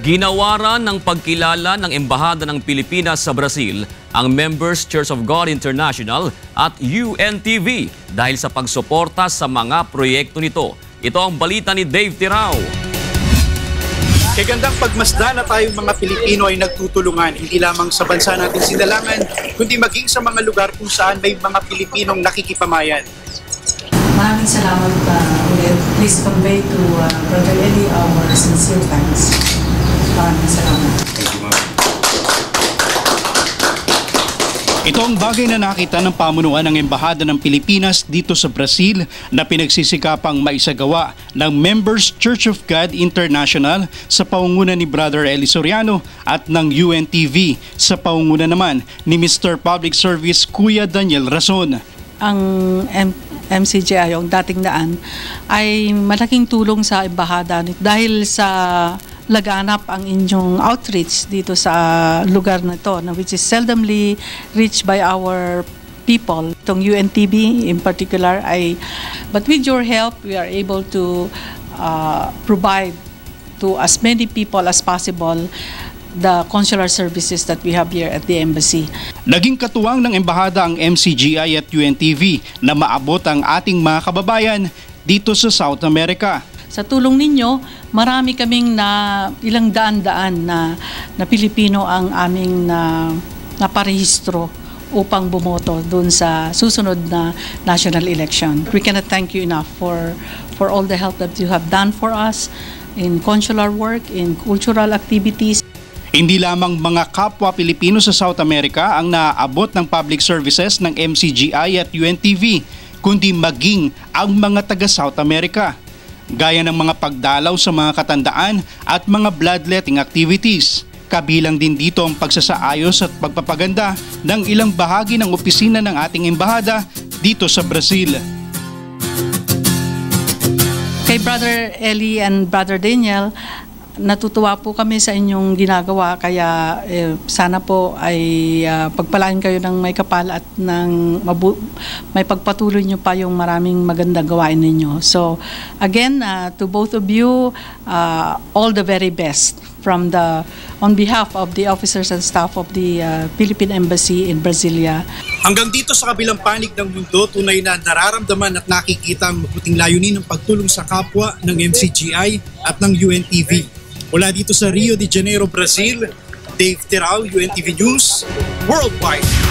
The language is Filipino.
Ginawaran ng pagkilala ng Embahada ng Pilipinas sa Brazil ang Members Church of God International at UNTV dahil sa pagsuporta sa mga proyekto nito. Ito ang balita ni Dave Tirao. Kagandang pagmasdan na tayong mga Pilipino ay nagtutulungan hindi lamang sa bansa natin sinalangan, kundi maging sa mga lugar kung saan may mga Pilipinong nakikipamayan. Maraming salamat ulit. Please convey to Brother Eddie our sincere thanks. Maraming salamat. Ito ang bagay na nakita ng pamunuan ng Embahada ng Pilipinas dito sa Brazil na pinagsisikapang maisagawa ng Members Church of God International sa paunguna ni Brother Eli Soriano at ng UNTV sa paunguna naman ni Mr. Public Service Kuya Daniel Rason. Ang MCGI, yung dating daan, ay malaking tulong sa embahada dahil sa laganap ang inyong outreach dito sa lugar na ito, which is seldomly reached by our people. Itong UNTV in particular but with your help, we are able to provide to as many people as possible the consular services that we have here at the embassy. Naging katuwang ng embahada ang MCGI at UNTV na maabot ang ating mga kababayan dito sa South America. Sa tulong ninyo, marami kaming ilang daan-daan na Pilipino ang aming naparehistro upang bumoto doon sa susunod na national election. We cannot thank you enough for all the help that you have done for us in consular work, in cultural activities. Hindi lamang mga kapwa Pilipino sa South America ang naaabot ng public services ng MCGI at UNTV, kundi maging ang mga taga South America, gaya ng mga pagdalaw sa mga katandaan at mga bloodletting activities. Kabilang din dito ang pagsasaayos at pagpapaganda ng ilang bahagi ng opisina ng ating embahada dito sa Brazil. Kay Brother Eli and Brother Daniel, natutuwa po kami sa inyong ginagawa, kaya sana po ay pagpalain kayo ng may kapal at may pagpatuloy nyo pa yung maraming magandang gawain ninyo. So again, to both of you, all the very best on behalf of the officers and staff of the Philippine Embassy in Brasilia. Hanggang dito sa kabilang panig ng mundo, tunay na nararamdaman at nakikita ang mabuting layunin ng pagtulong sa kapwa ng MCGI at ng UNTV. Mula dito sa Rio de Janeiro, Brazil, Dave Tirao, UNTV News, Worldwide.